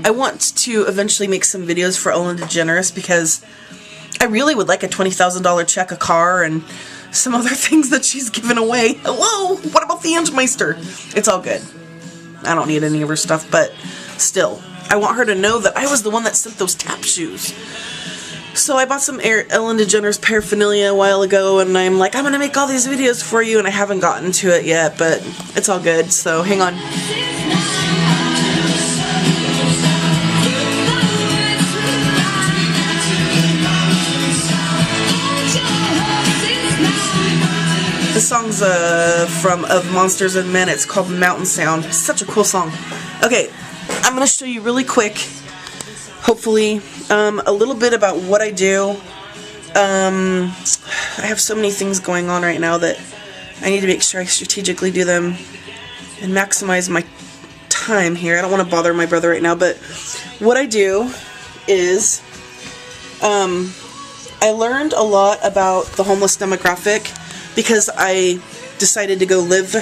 I want to eventually make some videos for Ellen DeGeneres because I really would like a $20,000 check, a car, and some other things that she's given away. Hello! What about the Angemeister? It's all good. I don't need any of her stuff, but still. I want her to know that I was the one that sent those tap shoes. So I bought some Ellen DeGeneres paraphernalia a while ago, and I'm like, I'm going to make all these videos for you, and I haven't gotten to it yet, but it's all good, so hang on. This song's from Of Monsters and Men. It's called Mountain Sound. Such a cool song. Okay, I'm going to show you really quick, hopefully, a little bit about what I do. I have so many things going on right now that I need to make sure I strategically do them and maximize my time here. I don't want to bother my brother right now, but what I do is I learned a lot about the homeless demographic because I decided to go live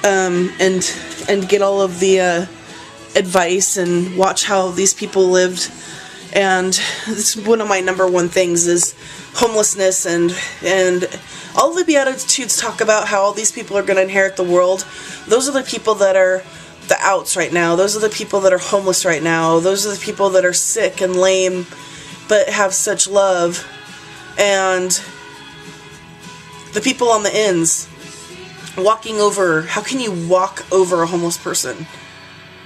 and get all of the advice and watch how these people lived. And it's one of my #1 things is homelessness, and all the Beatitudes talk about how all these people are going to inherit the world. Those are the people that are the outs right now. Those are the people that are homeless right now. Those are the people that are sick and lame but have such love. And the people on the ends, walking over. How can you walk over a homeless person?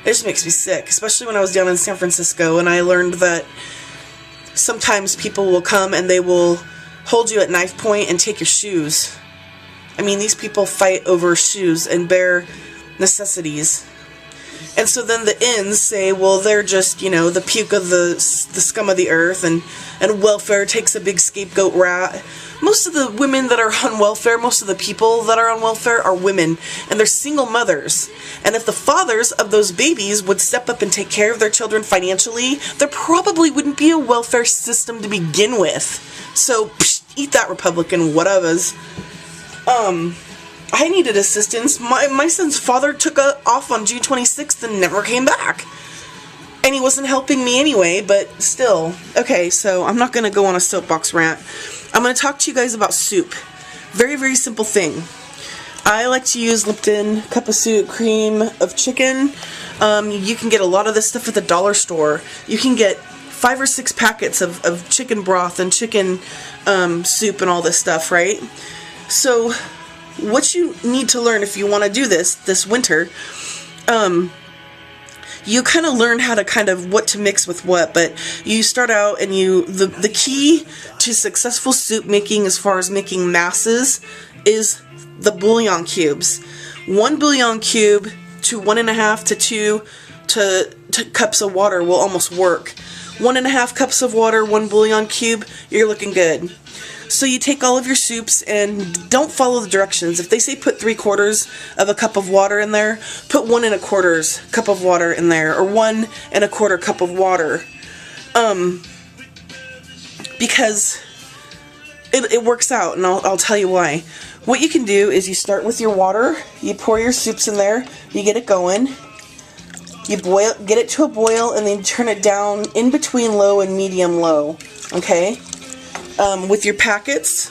It just makes me sick, especially when I was down in San Francisco and I learned that sometimes people will come and they will hold you at knife point and take your shoes. I mean, these people fight over shoes and bare necessities. And so then the ends say, well, they're just, you know, the puke of the scum of the earth, and welfare takes a big scapegoat rat. Most of the women that are on welfare, most of the people that are on welfare are women, and they're single mothers. And if the fathers of those babies would step up and take care of their children financially, there probably wouldn't be a welfare system to begin with. So, psh, eat that, Republican whatevers. I needed assistance. My son's father took off on June 26th and never came back. And he wasn't helping me anyway, but still. Okay, so I'm not going to go on a soapbox rant. I'm going to talk to you guys about soup. Very, very simple thing. I like to use Lipton cup of soup, cream of chicken. You can get a lot of this stuff at the dollar store. You can get 5 or 6 packets of chicken broth and chicken soup and all this stuff, right? So what you need to learn if you want to do this winter, you kind of learn how to what to mix with what, but you start out and the key to successful soup making as far as making masses is the bouillon cubes. 1 bouillon cube to 1.5 to 2 cups of water will almost work. 1.5 cups of water, 1 bouillon cube, you're looking good. So you take all of your soups and don't follow the directions. If they say put 3/4 of a cup of water in there, put 1 1/4 cup of water in there, or 1 1/4 cup of water. Because it works out, and I'll tell you why. What you can do is you start with your water, you pour your soups in there, you get it going, you get it to a boil, and then turn it down in between low and medium low, okay? With your packets,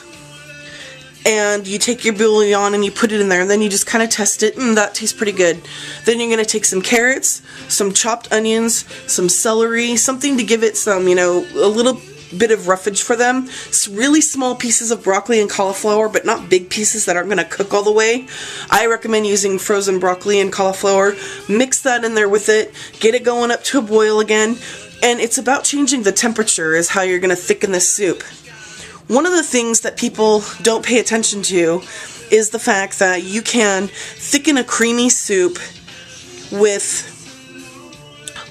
and you take your bouillon and you put it in there, and then you just kind of test it, and that tastes pretty good. Then you're going to take some carrots, some chopped onions, some celery, something to give it some, you know, a little bit of roughage for them. It's really small pieces of broccoli and cauliflower, but not big pieces that aren't going to cook all the way. I recommend using frozen broccoli and cauliflower. Mix that in there with it, get it going up to a boil again, and it's about changing the temperature is how you're going to thicken this soup. One of the things that people don't pay attention to is the fact that you can thicken a creamy soup with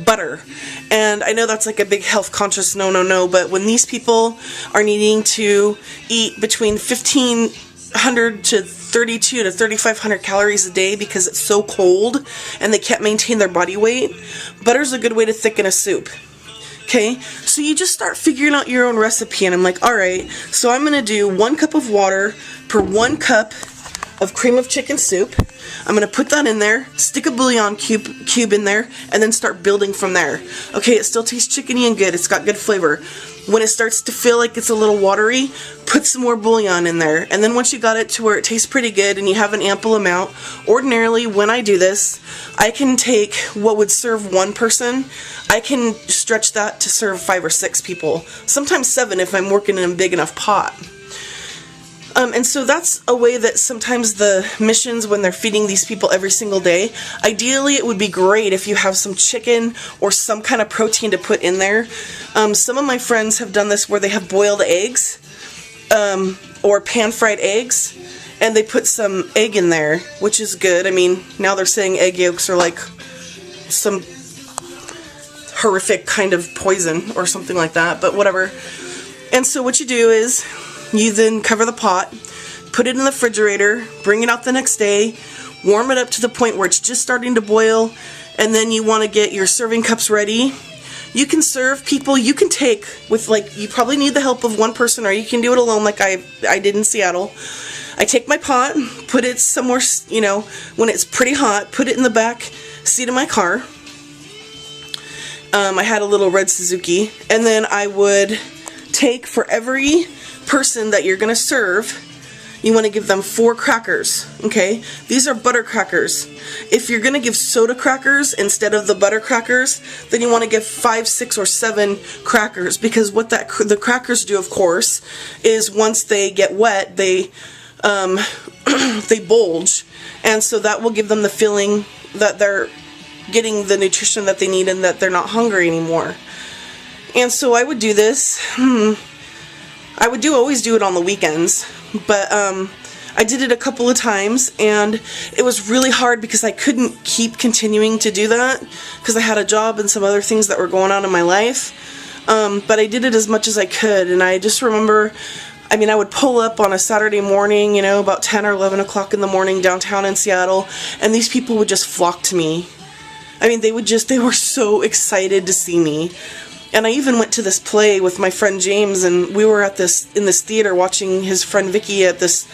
butter. And I know that's like a big health conscious no, but when these people are needing to eat between 1,500 to 3,200 to 3,500 calories a day because it's so cold and they can't maintain their body weight, butter's a good way to thicken a soup. Okay, so you just start figuring out your own recipe, and I'm like, alright, so I'm going to do 1 cup of water per 1 cup of cream of chicken soup. I'm going to put that in there, stick a bouillon cube in there, and then start building from there. Okay, it still tastes chickeny and good. It's got good flavor. When it starts to feel like it's a little watery, put some more bouillon in there. And then once you got it to where it tastes pretty good and you have an ample amount, ordinarily when I do this, I can take what would serve one person, I can stretch that to serve 5 or 6 people. Sometimes 7 if I'm working in a big enough pot. And so that's a way that sometimes the missions, when they're feeding these people every single day, ideally it would be great if you have some chicken or some kind of protein to put in there. Some of my friends have done this where they have boiled eggs or pan-fried eggs, and they put some egg in there, which is good. I mean, now they're saying egg yolks are like some horrific kind of poison or something like that, but whatever. And so what you do is you then cover the pot, put it in the refrigerator, bring it out the next day, warm it up to the point where it's just starting to boil, and then you want to get your serving cups ready. You can serve people, you can take with, like, you probably need the help of one person, or you can do it alone like I did in Seattle. I take my pot, put it somewhere, you know, when it's pretty hot, put it in the back seat of my car. I had a little red Suzuki, and then I would take, for every person that you're going to serve, you want to give them 4 crackers, okay? These are butter crackers. If you're going to give soda crackers instead of the butter crackers, then you want to give 5, 6, or 7 crackers, because what the crackers do, of course, is once they get wet, they they bulge, and so that will give them the feeling that they're getting the nutrition that they need and that they're not hungry anymore. And so I would do this. I would always do it on the weekends, but I did it a couple of times, and it was really hard because I couldn't keep continuing to do that because I had a job and some other things that were going on in my life. But I did it as much as I could, and I just remember, I mean, I would pull up on a Saturday morning, you know, about 10 or 11 o'clock in the morning downtown in Seattle, and these people would just flock to me. I mean, they were so excited to see me. And I even went to this play with my friend James, and we were in this theater watching his friend Vicky at this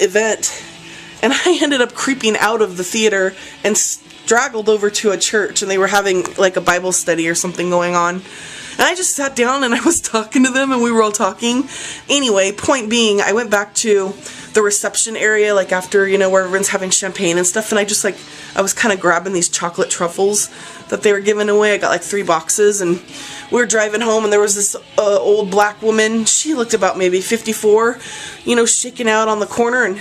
event, and I ended up creeping out of the theater and straggled over to a church, and they were having like a Bible study or something going on. And I just sat down and I was talking to them, and we were all talking. Anyway, point being, I went back to the reception area, like after, you know, where everyone's having champagne and stuff, and I was kind of grabbing these chocolate truffles that they were giving away. I got like 3 boxes, and we were driving home, and there was this old black woman. She looked about maybe 54, you know, shaking out on the corner, and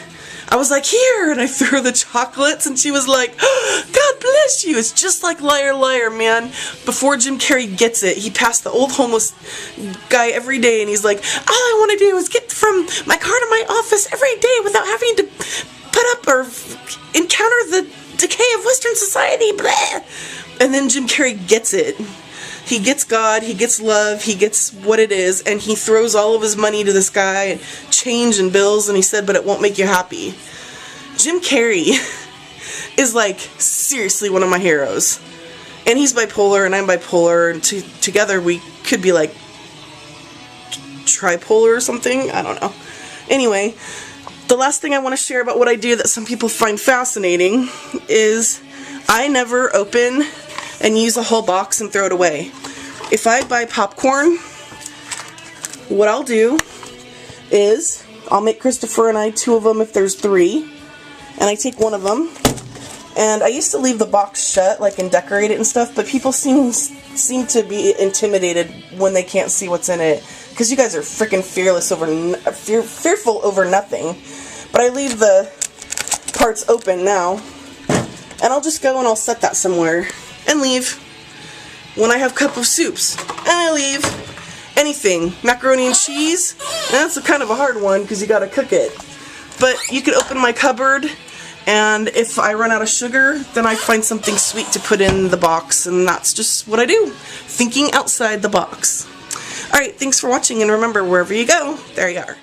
I was like, here, and I threw her the chocolates, and she was like, oh, God bless you. It's just like Liar Liar, man. Before Jim Carrey gets it, he passed the old homeless guy every day, and he's like, all I want to do is get from my car to my office every day without having to put up or encounter the decay of Western society, blah. And then Jim Carrey gets it. He gets God, he gets love, he gets what it is, and he throws all of his money to this guy, and change and bills, and he said, but it won't make you happy. Jim Carrey is like seriously one of my heroes. And he's bipolar and I'm bipolar, and together we could be like tripolar or something, I don't know. Anyway, the last thing I want to share about what I do that some people find fascinating is I never open and use a whole box and throw it away. If I buy popcorn, what I'll do is I'll make Christopher and I 2 of them if there's 3, and I take 1 of them, and I used to leave the box shut, like, and decorate it and stuff, but people seem to be intimidated when they can't see what's in it, because you guys are freaking fearful over nothing. But I leave the parts open now, and I'll just go and I'll set that somewhere and leave. When I have cup of soups, and I leave anything, macaroni and cheese, and that's kind of a hard one because you gotta cook it. But you could open my cupboard, and if I run out of sugar, then I find something sweet to put in the box, and that's just what I do. Thinking outside the box. Alright, thanks for watching, and remember, wherever you go, there you are.